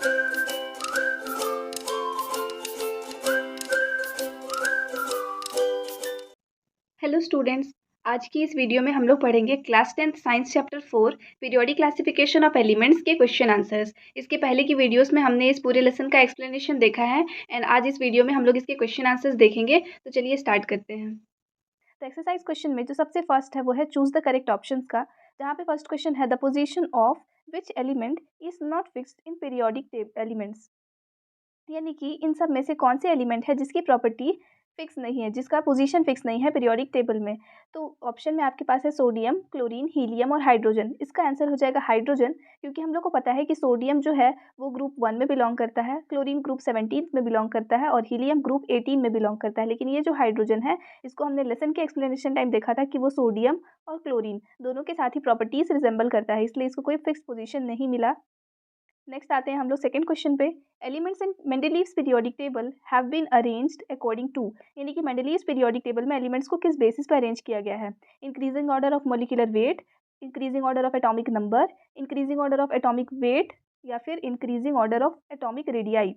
Hello students. आज की इस वीडियो में हम लोग पढ़ेंगे class 10th science chapter 4 periodic classification of elements के क्वेश्चन आंसर्स। इसके पहले की वीडियोस में हमने इस पूरे लेसन का एक्सप्लेनेशन देखा है एंड आज इस वीडियो में हम लोग इसके क्वेश्चन आंसर्स देखेंगे। तो चलिए स्टार्ट करते हैं। तो एक्सरसाइज क्वेश्चन में जो सबसे फर्स्ट है वो है चूज द करेक्ट ऑप्शंस का, जहाँ पे फर्स्ट क्वेश्चन है the position of which element is not fixed in periodic elements. यानी कि इन सब में से कौन से एलिमेंट है जिसकी प्रॉपर्टी फिक्स नहीं है, जिसका पोजीशन फिक्स नहीं है पीरियोडिक टेबल में। तो ऑप्शन में आपके पास है सोडियम, क्लोरीन, हीलियम और हाइड्रोजन। इसका आंसर हो जाएगा हाइड्रोजन, क्योंकि हम लोग को पता है कि सोडियम जो है वो ग्रुप 1 में बिलोंग करता है, क्लोरीन ग्रुप 17 में बिलोंग करता है और हीलियम ग्रुप 18 में बिलोंग करता है। लेकिन ये जो हाइड्रोजन है, इसको हमने लेसन के एक्सप्लेनेशन टाइम देखा था कि वो सोडियम और क्लोरीन दोनों के साथ ही प्रॉपर्टीज रिजेंबल करता है, इसलिए इसको कोई फिक्स पोजीशन नहीं मिला। नेक्स्ट आते हैं हम लोग सेकंड क्वेश्चन पे। Elements in Mendeleev's periodic table have been arranged according to, यानी कि मेंडलीव्स पीरियोडिक टेबल में एलिमेंट्स को किस बेसिस पर अरेंज किया गया है। Increasing order of molecular weight, increasing order of atomic number, increasing order of atomic weight या फिर increasing order of atomic radii.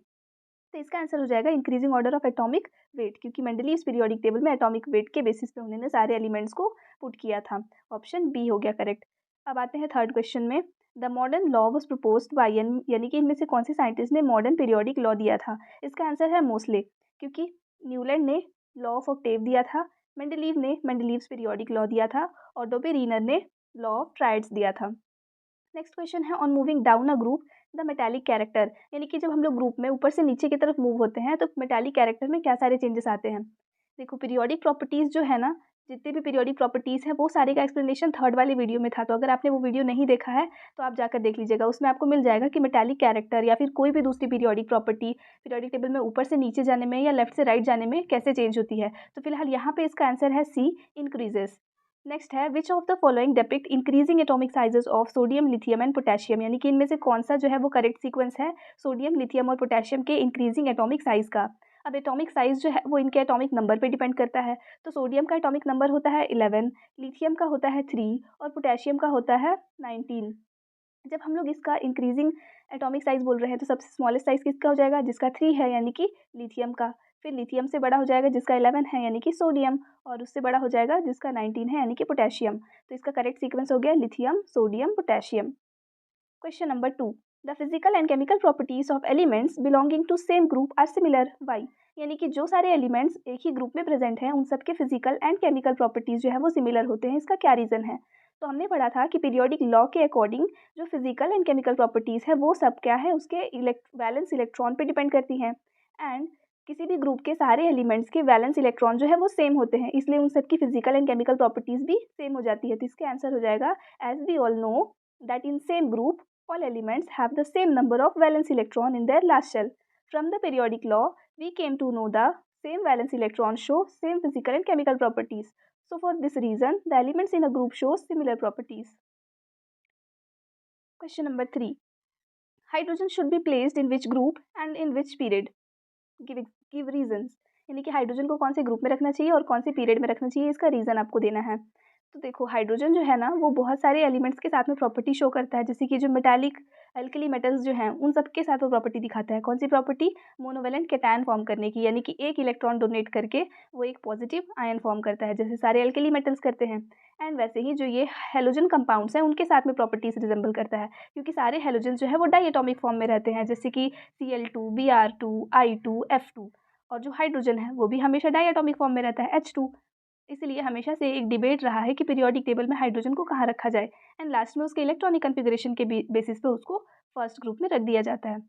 तो इसका आंसर हो जाएगा increasing order of atomic weight, क्योंकि मेंडलीव्स पीरियोडिक टेबल में एटॉमिक वेट के basis पे उन्होंने सारे एलिमेंट्स को पुट किया था। ऑप्शन बी हो गया करेक्ट। अब आते हैं थर्ड क्वेश्चन में। The modern law was proposed by, यानी कि इनमें से कौन से साइंटिस्ट ने मॉडर्न पीरियोडिक लॉ दिया था। इसका आंसर है मोस्ले, क्योंकि न्यूलैंड ने लॉ ऑफ ऑक्टेव दिया था, मेंडलीव ने मेंडलीव्स पीरियोडिक लॉ दिया था और डोबेरीनर ने लॉ ऑफ ट्राइड्स दिया था। नेक्स्ट क्वेश्चन है on moving down a group the metallic character, यानी कि जब हम लोग ग्रुप में ऊपर से नीचे की तरफ मूव होते हैं तो मेटालिक कैरेक्टर में क्या सारे चेंजेस आते हैं। देखो पीरियोडिक प्रॉपर्टीज़ जो है ना, जितने भी पीरियोडिक प्रॉपर्टीज़ हैं वो सारे का एक्सप्लेनेशन थर्ड वाले वीडियो में था। तो अगर आपने वो वीडियो नहीं देखा है तो आप जाकर देख लीजिएगा, उसमें आपको मिल जाएगा कि मेटालिक कैरेक्टर या फिर कोई भी दूसरी पीरियोडिक प्रॉपर्टी पीरियोडिक टेबल में ऊपर से नीचे जाने में या लेफ्ट से राइट जाने में कैसे चेंज होती है। तो फिलहाल यहाँ पे इसका आंसर है सी, इंक्रीजेस। नेक्स्ट है which of the following depict increasing atomic sizes of sodium, lithium and potassium, यानी कि इनमें से कौन सा जो है वो करेक्ट सीक्वेंस है सोडियम, लिथियम और पोटेशियम के इंक्रीजिंग एटॉमिक साइज का। अब एटॉमिक साइज जो है वो इनके एटॉमिक नंबर पे डिपेंड करता है। तो सोडियम का एटॉमिक नंबर होता है 11, लिथियम का होता है 3 और पोटेशियम का होता है 19। जब हम लोग इसका इंक्रीजिंग एटॉमिक साइज बोल रहे हैं तो सबसे स्मॉलेस्ट साइज किसका हो जाएगा, जिसका 3 है यानी कि लिथियम का। फिर लिथियम से बड़ा हो जाएगा जिसका 11 है यानी कि सोडियम, और उससे बड़ा हो जाएगा जिसका 19 है यानी कि पोटेशियम। तो इसका करेक्ट सीक्वेंस हो गया lithium, sodium, potassium. Question number 2। The physical and chemical properties of elements belonging to same group are similar by, यानी कि जो सारे एलिमेंट्स एक ही ग्रुप में प्रेजेंट हैं उन सबके फिजिकल एंड केमिकल प्रॉपर्टीज जो है वो सिमिलर होते हैं। इसका क्या रीज़न है। तो हमने पढ़ा था कि पीरियोडिक लॉ के अकॉर्डिंग जो फिजिकल एंड केमिकल प्रॉपर्टीज़ है वो सब क्या है, उसके वैलेंस इलेक्ट्रॉन पे डिपेंड करती हैं। एंड किसी भी ग्रुप के सारे एलिमेंट्स के वैलेंस इलेक्ट्रॉन जो है वो सेम होते हैं, इसलिए उन सबकी फिजिकल एंड केमिकल प्रॉपर्टीज़ भी सेम हो जाती है। तो इसके आंसर हो जाएगा as we all know that in same group all elements have the same number of valence electron in their last shell. From the periodic law we came to know the same valence electrons show same physical and chemical properties. So for this reason the elements in a group show similar properties. Question number 3. Hydrogen should be placed in which group and in which period? Give reasons. यानी कि hydrogen को कौन से group में रखना चाहिए और कौन से पीरियड में रखना चाहिए, इसका रीज़न आपको देना है। तो देखो हाइड्रोजन जो है ना वो बहुत सारे एलिमेंट्स के साथ में प्रॉपर्टी शो करता है, जैसे कि जो मेटालिक अल्कली मेटल्स जो हैं उन सब के साथ वो प्रॉपर्टी दिखाता है। कौन सी प्रॉपर्टी, मोनोवेलेंट कैटायन फॉर्म करने की, यानी कि एक इलेक्ट्रॉन डोनेट करके वो एक पॉजिटिव आयन फॉर्म करता है जैसे सारे अल्कली मेटल्स करते हैं। एंड वैसे ही जो ये हेलोजन कंपाउंड्स हैं उनके साथ में प्रॉपर्टीज रिजेंबल करता है, क्योंकि सारे हेलोजन जो है वो डाई एटॉमिक फॉर्म में रहते हैं, जैसे कि Cl2, Br2, I2, F2। और जो हाइड्रोजन है वो भी हमेशा डाई एटॉमिक फॉर्म में रहता है, H2। इसलिए हमेशा से एक डिबेट रहा है कि पीरियोडिक टेबल में हाइड्रोजन को कहाँ रखा जाए, एंड लास्ट में उसके इलेक्ट्रॉनिक कन्फिगरेशन के बेसिस पे उसको फर्स्ट ग्रुप में रख दिया जाता है।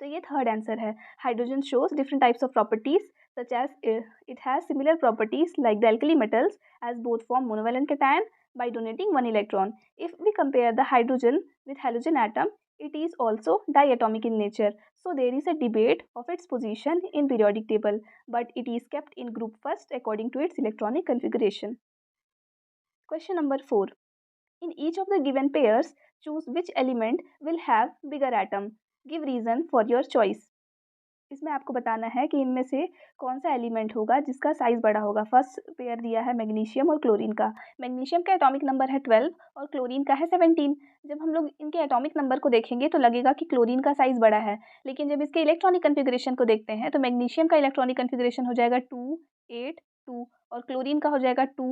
तो ये थर्ड आंसर है। Hydrogen shows different types of properties such as it has similar properties like the alkali metals as both form monovalent cation by donating one electron. If we compare the hydrogen with halogen atom, it is also diatomic in nature. So there is a debate of its position in periodic table, but it is kept in group first according to its electronic configuration. Question number 4. In each of the given pairs, choose which element will have bigger atom. Give reason for your choice. इसमें आपको बताना है कि इनमें से कौन सा element होगा जिसका साइज़ बड़ा होगा। फर्स्ट पेयर दिया है मैग्नीशियम और क्लोरीन का। मैग्नीशियम का एटॉमिक नंबर है 12 और क्लोरीन का है 17। जब हम लोग इनके एटॉमिक नंबर को देखेंगे तो लगेगा कि क्लोरीन का साइज़ बड़ा है, लेकिन जब इसके इलेक्ट्रॉनिक कन्फिग्रेशन को देखते हैं तो मैग्नीशियम का इलेक्ट्रॉनिक कन्फिग्रेशन हो जाएगा 2 8 2 और क्लोरीन का हो जाएगा 2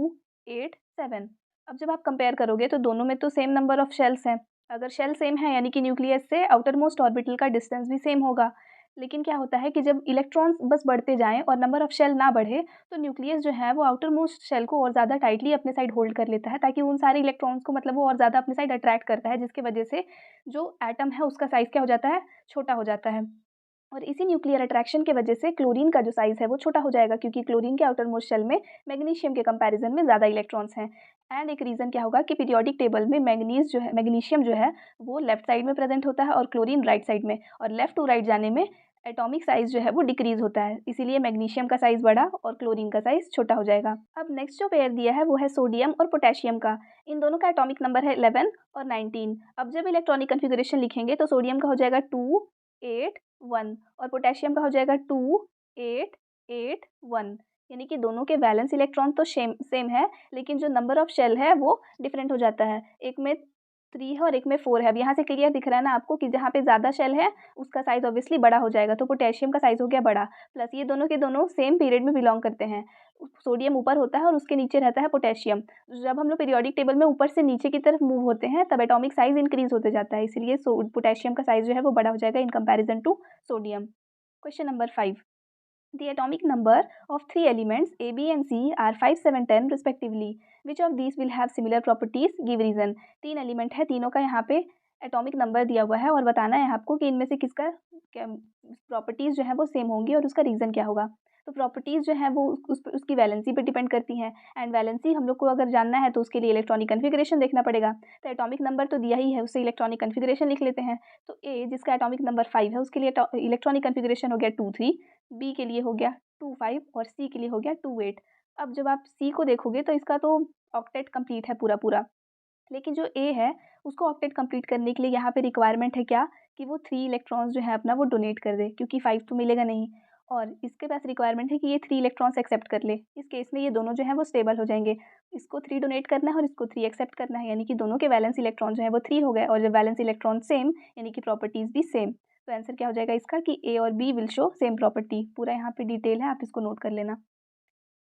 8 7। अब जब आप कंपेयर करोगे तो दोनों में तो सेम नंबर ऑफ शेल्स हैं। अगर शेल सेम है यानी कि न्यूक्लियस से आउटर मोस्ट ऑर्बिटल का डिस्टेंस भी सेम होगा। लेकिन क्या होता है कि जब इलेक्ट्रॉन्स बस बढ़ते जाएँ और नंबर ऑफ शेल ना बढ़े, तो न्यूक्लियस जो है वो आउटर मोस्ट शेल को और ज़्यादा टाइटली अपने साइड होल्ड कर लेता है, ताकि उन सारे इलेक्ट्रॉन्स को मतलब वो और ज़्यादा अपने साइड अट्रैक्ट करता है, जिसकी वजह से जो एटम है उसका साइज़ क्या हो जाता है, छोटा हो जाता है। और इसी न्यूक्लियर अट्रैक्शन के वजह से क्लोरीन का जो साइज़ है वो छोटा हो जाएगा, क्योंकि क्लोरीन के आउटर मोस्ट शेल में मैग्नीशियम के कंपैरिजन में ज़्यादा इलेक्ट्रॉन्स हैं। एंड एक रीज़न क्या होगा कि पीरियोडिक टेबल में मैग्नीशियम जो है वो लेफ्ट साइड में प्रेजेंट होता है और क्लोरीन राइट साइड में, और लेफ्ट टू राइट जाने में एटॉमिक साइज़ जो है वो डिक्रीज़ होता है, इसीलिए मैग्नीशियम का साइज़ बड़ा और क्लोरीन का साइज़ छोटा हो जाएगा। अब नेक्स्ट जो पेयर दिया है वो है सोडियम और पोटेशियम का। इन दोनों का एटॉमिक नंबर है 11 और 19। अब जब इलेक्ट्रॉनिक कन्फिग्रेशन लिखेंगे तो सोडियम का हो जाएगा 2 8 1 और पोटेशियम का हो जाएगा 2 8 8 1। यानी कि दोनों के वैलेंस इलेक्ट्रॉन तो सेम है, लेकिन जो नंबर ऑफ शेल है वो डिफरेंट हो जाता है। एक में 3 है और एक में 4 है। अब यहाँ से क्लियर दिख रहा है ना आपको कि जहाँ पे ज़्यादा शेल है उसका साइज़ ऑब्वियसली बड़ा हो जाएगा, तो पोटेशियम का साइज़ हो गया बड़ा। प्लस ये दोनों के दोनों सेम पीरियड में बिलोंग करते हैं। सोडियम ऊपर होता है और उसके नीचे रहता है पोटेशियम। जब हम लोग पीरियोडिक टेबल में ऊपर से नीचे की तरफ मूव होते हैं तब एटॉमिक साइज़ इंक्रीज़ होते जाता है, इसलिए पोटेशियम का साइज़ जो है वो बड़ा हो जाएगा in comparison to sodium. Question number 5, the atomic number of three elements A, B and C are 5, 7, 10 respectively. Which of these will have similar properties? Give reason. तीन एलिमेंट है, तीनों का यहाँ पे एटॉमिक नंबर दिया हुआ है और बताना है आपको कि इनमें से किसका प्रॉपर्टीज़ जो है वो सेम होंगी और उसका रीज़न क्या होगा। तो प्रॉपर्टीज़ जो है वो उसकी वैलेंसी पे डिपेंड करती हैं, एंड वैलेंसी हम लोग को अगर जानना है तो उसके लिए इलेक्ट्रॉनिक कन्फिग्रेशन देखना पड़ेगा। तो एटॉमिक नंबर तो दिया ही है, उससे इलेक्ट्रॉनिक कन्फिग्रेशन लिख लेते हैं। तो ए जिसका एटॉमिक नंबर 5 है उसके लिए इलेक्ट्रॉनिक कन्फिग्रेशन हो गया 2 3, बी के लिए हो गया 2 5 और सी के लिए हो गया 2 8। अब जब आप सी को देखोगे तो इसका तो ऑक्टेट कंप्लीट है पूरा पूरा, लेकिन जो ए है उसको ऑक्टेट कंप्लीट करने के लिए यहाँ पे रिक्वायरमेंट है क्या कि वो 3 इलेक्ट्रॉन्स जो है अपना वो डोनेट कर दे, क्योंकि 5 तो मिलेगा नहीं। और इसके पास रिक्वायरमेंट है कि ये 3 इलेक्ट्रॉन्स एक्सेप्ट कर ले। इस केस में ये दोनों जो है वो स्टेबल हो जाएंगे। इसको 3 डोनेट करना है और इसको 3 एक्सेप्ट करना है, यानी कि दोनों के वैलेंस इलेक्ट्रॉन जो है वो 3 हो गए, और जब वैलेंस इलेक्ट्रॉन सेम यानी कि प्रॉपर्टीज़ भी सेम, तो आंसर क्या हो जाएगा इसका कि ए और B will show same property. पूरा यहाँ पे डिटेल है, आप इसको नोट कर लेना।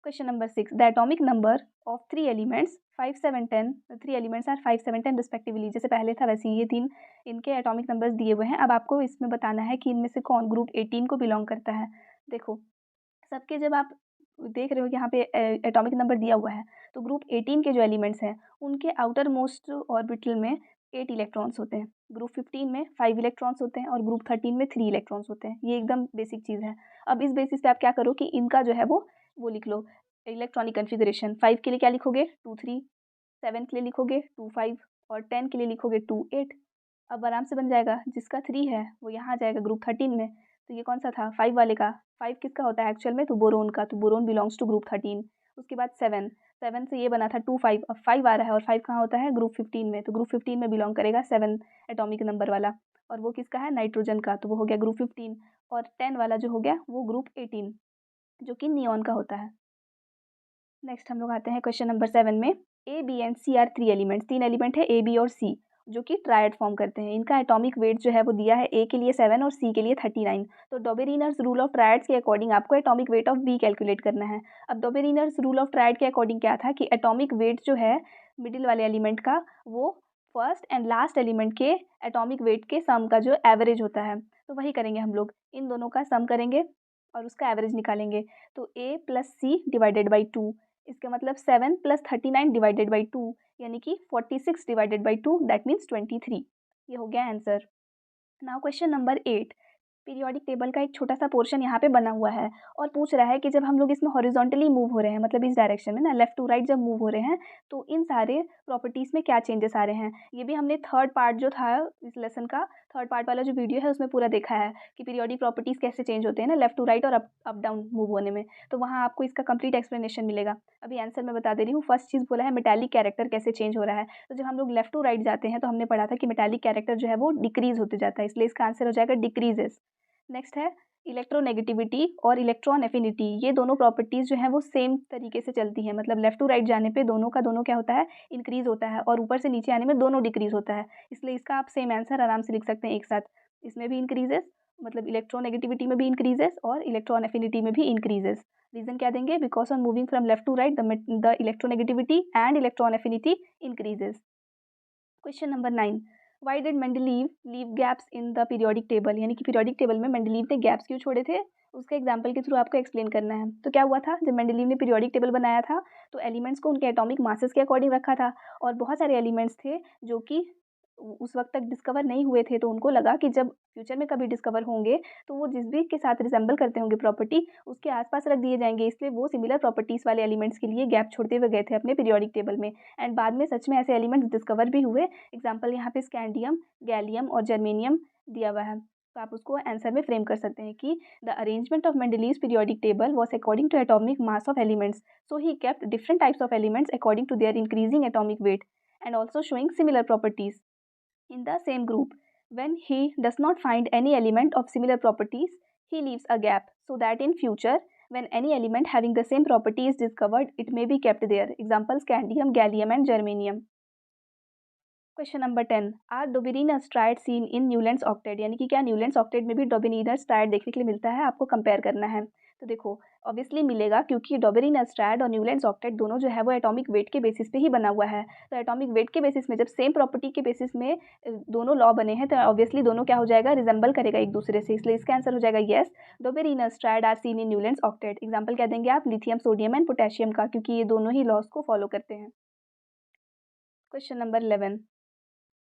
Question number 6, the atomic number of three elements 5 7 10, three elements are 5 7 10 respectively. जैसे पहले था वैसे ये तीन इनके एटॉमिक नंबर्स दिए हुए हैं। अब आपको इसमें बताना है कि इनमें से कौन ग्रुप 18 को बिलोंग करता है। देखो सबके जब आप देख रहे हो यहाँ पे एटॉमिक नंबर दिया हुआ है, तो ग्रुप 18 के जो एलिमेंट्स हैं उनके आउटर मोस्ट ऑर्बिटल में 8 इलेक्ट्रॉन्स होते हैं, ग्रुप 15 में 5 इलेक्ट्रॉन्स होते हैं और ग्रुप 13 में 3 इलेक्ट्रॉन्स होते हैं। ये एकदम बेसिक चीज़ है। अब इस बेसिस पे आप क्या करो कि इनका जो है वो लिख लो इलेक्ट्रॉनिक कन्फिग्रेशन। 5 के लिए क्या लिखोगे 2 3, 7 के लिए लिखोगे 2 5 और 10 के लिए लिखोगे 2 8। अब आराम से बन जाएगा। जिसका 3 है वो यहाँ आ जाएगा ग्रुप 13 में। तो ये कौन सा था 5 वाले का। 5 किसका होता है एक्चुअल में, तो बोरोन का, तो बोरोन बिलोंग्स टू ग्रुप 13। उसके बाद 7, 7 से ये बना था 2 5। अब 5 आ रहा है और 5 कहाँ होता है ग्रुप 15 में, तो ग्रुप 15 में बिलोंग करेगा 7 एटॉमिक नंबर वाला। और वो किसका है नाइट्रोजन का, तो वो हो गया ग्रुप 15। और 10 वाला जो हो गया वो ग्रुप 18 जो कि नियॉन का होता है। नेक्स्ट हम लोग आते हैं क्वेश्चन नंबर 7 में। A B and C are three elements, तीन एलिमेंट है ए बी और सी जो कि ट्रायड फॉर्म करते हैं। इनका एटॉमिक वेट जो है वो दिया है ए के लिए 7 और सी के लिए 39। तो डोबेरिनर्स रूल ऑफ ट्रायड्स के अकॉर्डिंग आपको atomic weight of B calculate करना है। अब डोबेरिनर्स रूल ऑफ ट्रायड के अकॉर्डिंग क्या था कि एटॉमिक वेट जो है मिडिल वाले एलिमेंट का वो फर्स्ट एंड लास्ट एलिमेंट के एटॉमिक वेट के सम का जो एवरेज होता है, तो वही करेंगे हम लोग, इन दोनों का सम करेंगे और उसका एवरेज निकालेंगे। तो ए प्लस सी डिवाइडेड बाई 2, इसका मतलब 7 प्लस 39 डिवाइडेड बाई 2 यानी कि 46 डिवाइडेड बाई 2 दैट मीन्स 23। ये हो गया answer. Now question number 8, periodic table का एक छोटा सा पोर्शन यहाँ पे बना हुआ है और पूछ रहा है कि जब हम लोग इसमें हॉरिजॉन्टली मूव हो रहे हैं, मतलब इस डायरेक्शन में ना लेफ्ट टू राइट जब मूव हो रहे हैं, तो इन सारे प्रॉपर्टीज़ में क्या चेंजेस आ रहे हैं। ये भी हमने थर्ड पार्ट जो था इस लेसन का, थर्ड पार्ट वाला जो वीडियो है उसमें पूरा देखा है कि पीरियोडिक प्रॉपर्टीज़ कैसे चेंज होते हैं ना लेफ्ट टू राइट और अप डाउन मूव होने में। तो वहाँ आपको इसका कंप्लीट एक्सप्लेनेशन मिलेगा। अभी आंसर मैं बता दे रही हूँ। फर्स्ट चीज़ बोला है मेटालिक कैरेक्टर कैसे चेंज हो रहा है। तो जब हम लोग लेफ्ट टू राइट जाते हैं तो हमने पढ़ा था कि मेटालिक कैरेक्टर जो है वो डिक्रीज होते जाता है, इसलिए इसका आंसर हो जाएगा डिक्रीजेस। नेक्स्ट है इलेक्ट्रोनेगेटिविटी और इलेक्ट्रॉन एफिनिटी, ये दोनों प्रॉपर्टीज़ जो हैं वो सेम तरीके से चलती हैं, मतलब लेफ़्ट टू राइट जाने पे दोनों का दोनों क्या होता है, इंक्रीज़ होता है, और ऊपर से नीचे आने में दोनों डिक्रीज़ होता है। इसलिए इसका आप सेम आंसर आराम से लिख सकते हैं एक साथ। इसमें भी इंक्रीजेस, मतलब इलेक्ट्रोनेगेटिविटी में भी इंक्रीजेस और इलेक्ट्रॉन एफिनिटी में भी इंक्रीजेस। रीज़न क्या देंगे? Because on moving from left to right the electronegativity and electron affinity increases. Question number 9, why did Mendeleev leave gaps in the periodic table, यानी कि पीरियोडिक टेबल में Mendeleev ने gaps क्यों छोड़े थे, उसके एग्जाम्पल के थ्रू आपको एक्सप्लेन करना है। तो क्या हुआ था, जब मेंडलीव ने पीरियोडिक टेबल बनाया था तो एलिमेंट्स को उनके एटॉमिक मासेस के अकॉर्डिंग रखा था, और बहुत सारे एलिमेंट्स थे जो कि उस वक्त तक डिस्कवर नहीं हुए थे, तो उनको लगा कि जब फ्यूचर में कभी डिस्कवर होंगे तो वो जिस भी के साथ रिजेंबल करते होंगे प्रॉपर्टी, उसके आसपास रख दिए जाएंगे, इसलिए वो सिमिलर प्रॉपर्टीज़ वाले एलिमेंट्स के लिए गैप छोड़ते हुए गए थे अपने पीरियोडिक टेबल में। एंड बाद में सच में ऐसे एलिमेंट्स डिस्कवर भी हुए। एग्जाम्पल यहाँ पे स्कैंडियम, गैलियम और जर्मेनियम दिया हुआ है, तो आप उसको आंसर में फ्रेम कर सकते हैं कि the arrangement of Mendeleev's periodic table was according to atomic mass of elements, so he kept different types of elements according to their increasing atomic weight and also showing similar properties in the same group. When he does not find any element of similar properties, he leaves a gap so that in future, when any element having the same property is discovered, it may be kept there. Examples: scandium, gallium and germanium. Question number 10, are Dobereiner's triads seen in Newlands octet, यानी कि क्या Newlands octet में भी डोबिनिनस triad देखने के लिए मिलता है, आपको कंपेयर करना है। तो देखो, ऑब्वियसली मिलेगा, क्योंकि डोबिनिनस ट्रायड और न्यूलैंड्स ऑक्टेट दोनों जो है वो एटॉमिक वेट के बेसिस पे ही बना हुआ है। तो एटॉमिक वेट के बेसिस में जब सेम प्रॉपर्टी के बेसिस में दोनों लॉ बने हैं, तो ऑब्वियसली दोनों क्या हो जाएगा, रिजेंबल करेगा एक दूसरे से, इसलिए इसका आंसर हो जाएगा yes, Dobereiner's triads are seen in Newlands octet. Example क्या देंगे आप, लिथियम, सोडियम एंड पोटेशियम का, क्योंकि ये दोनों ही लॉज को फॉलो करते हैं। Question number 11,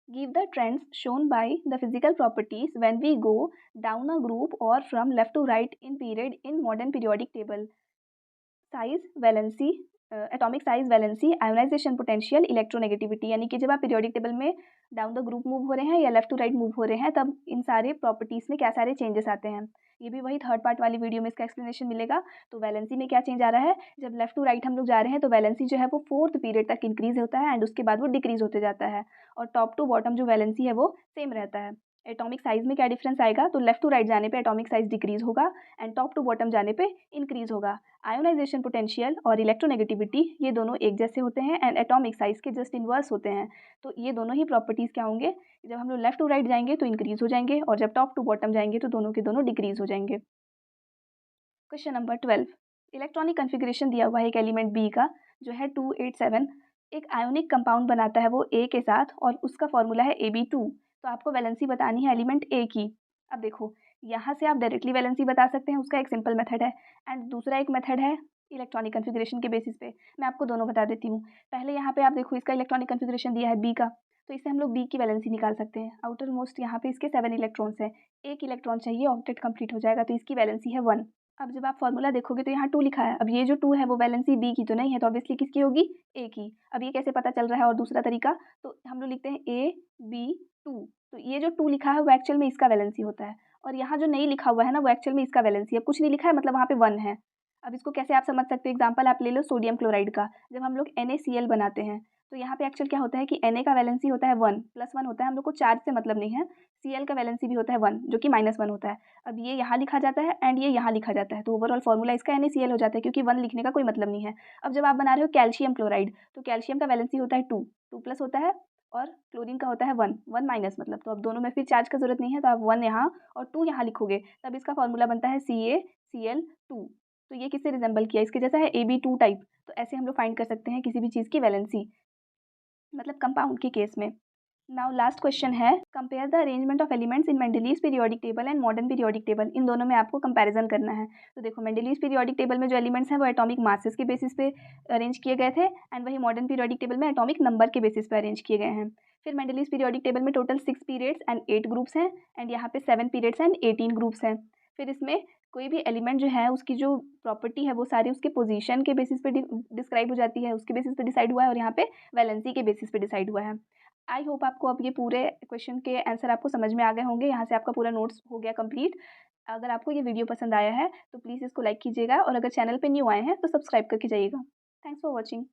give the trends shown by the physical properties when we go down a group or from left to right in period in modern periodic table. Size, valency, atomic size, valency, ionization potential, electronegativity, यानी कि जब आप periodic table में down the group move हो रहे हैं या left to right move हो रहे हैं, तब इन सारे प्रॉपर्टीज़ में क्या सारे चेंजेस आते हैं। ये भी वही थर्ड पार्ट वाली वीडियो में इसका एक्सप्लेनेशन मिलेगा। तो वैलेंसी में क्या चेंज आ रहा है, जब लेफ्ट टू राइट हम लोग जा रहे हैं तो वैलेंसी जो है वो 4th पीरियड तक इंक्रीज होता है एंड उसके बाद वो डिक्रीज होते जाता है, और टॉप टू बॉटम जो वैलेंसी है वो सेम रहता है। एटॉमिक साइज में क्या डिफरेंस आएगा, तो लेफ्ट टू राइट जाने पे एटॉमिक साइज डिक्रीज होगा एंड टॉप टू बॉटम जाने पे इंक्रीज होगा। आयोनाइजेशन पोटेंशियल और इलेक्ट्रोनेगेटिविटी ये दोनों एक जैसे होते हैं एंड एटॉमिक साइज के जस्ट इन्वर्स होते हैं। तो ये दोनों ही प्रॉपर्टीज़ क्या होंगे, जब हम लोग लेफ्ट टू राइट जाएंगे तो इंक्रीज हो जाएंगे, और जब टॉप टू बॉटम जाएंगे तो दोनों के दोनों डिक्रीज हो जाएंगे। क्वेश्चन नंबर 12, इलेक्ट्रॉनिक कन्फिग्रेशन दिया हुआ है एक एलिमेंट बी का जो है 287, एक आयोनिक कंपाउंड बनाता है वो ए के साथ और उसका फॉर्मूला है AB2। तो आपको वैलेंसी बतानी है एलिमेंट ए की। अब देखो, यहाँ से आप डायरेक्टली वैलेंसी बता सकते हैं, उसका एक सिंपल मेथड है, एंड दूसरा एक मेथड है इलेक्ट्रॉनिक कन्फिग्रेशन के बेसिस पे। मैं आपको दोनों बता देती हूँ। पहले यहाँ पे आप देखो, इसका इलेक्ट्रॉनिक कन्फिग्रेशन दिया है बी का, तो इससे हम लोग बी की वैलेंसी निकाल सकते हैं। आउटर मोस्ट यहाँ पे इसके 7 इलेक्ट्रॉन्स हैं, एक इलेक्ट्रॉन चाहिए, ऑक्टेट कंप्लीट हो जाएगा, तो इसकी वैलेंसी है 1। अब जब आप फॉर्मूला देखोगे तो यहाँ 2 लिखा है, अब ये जो 2 है वो वैलेंसी बी की तो नहीं है, तो ऑब्वियसली किसकी होगी, ए की। अब ये कैसे पता चल रहा है, और दूसरा तरीका, तो हम लोग लिखते हैं AB2, तो ये जो 2 लिखा है वो एक्चुअल में इसका वैलेंसी होता है, और यहाँ जो नहीं लिखा हुआ है ना वो एक्चुअल में इसका वैलेंसी है, कुछ नहीं लिखा है मतलब वहाँ पे 1 है। अब इसको कैसे आप समझ सकते हो, एग्जाम्पल आप ले लो सोडियम क्लोराइड का, जब हम लोग NaCl बनाते हैं तो यहाँ पे एक्चुअल क्या होता है कि Na का वैलेंसी होता है 1, +1 होता है, हम लोग को चार्ज से मतलब नहीं है। Cl का वैलेंसी भी होता है 1 जो कि -1 होता है। अब ये यहाँ लिखा जाता है एंड ये यहाँ लिखा जाता है, तो ओवरऑल फॉर्मूला इसका NaCl हो जाता है, क्योंकि 1 लिखने का कोई मतलब नहीं है। अब जब आप बना रहे हो कैल्शियम क्लोराइड, तो कैल्शियम का वैलेंसी होता है 2 प्लस होता है, और क्लोरीन का होता है 1 माइनस मतलब, तो अब दोनों में फिर चार्ज का जरूरत नहीं है, तो आप 1 यहाँ और 2 यहाँ लिखोगे, तब इसका फॉर्मूला बनता है CaCl2। तो ये किससे रिजेंबल किया, इसके जैसा है AB2 टाइप। तो ऐसे हम लोग फाइंड कर सकते हैं किसी भी चीज़ की वैलेंसी, मतलब कंपाउंड के केस में। नाउ लास्ट क्वेश्चन है, compare the arrangement of elements in Mendeleev's periodic table and modern periodic table. इन दोनों में आपको कंपैरिजन करना है। तो देखो, मेंडलीव्स पीरियोडिक टेबल में जो एलिमेंट्स हैं वो एटॉमिक मासेस के बेसिस पे अरेंज किए गए थे, एंड वही मॉडर्न पीरियोडिक टेबल में एटॉमिक नंबर के बेसिस पे अरेंज किए गए हैं। फिर मेंडलीव्स पीरियोडिक टेबल में टोटल 6 पीरियड्स एंड 8 ग्रुप्स हैं, एंड यहाँ पे 7 पीरियड्स एंड 18 ग्रुप्स हैं। फिर इसमें कोई भी एलिमेंट जो है उसकी जो प्रॉपर्टी है वो सारी उसके पोजीशन के बेसिस पे डिस्क्राइब हो जाती है, उसके बेसिस पे डिसाइड हुआ है, और यहाँ पे वैलेंसी के बेसिस पे डिसाइड हुआ है। आई होप आपको अब ये पूरे क्वेश्चन के आंसर आपको समझ में आ गए होंगे। यहाँ से आपका पूरा नोट्स हो गया कंप्लीट। अगर आपको ये वीडियो पसंद आया है तो प्लीज़ इसको लाइक कीजिएगा, और अगर चैनल पे न्यू आए हैं तो सब्सक्राइब करके जाइएगा। Thanks for watching.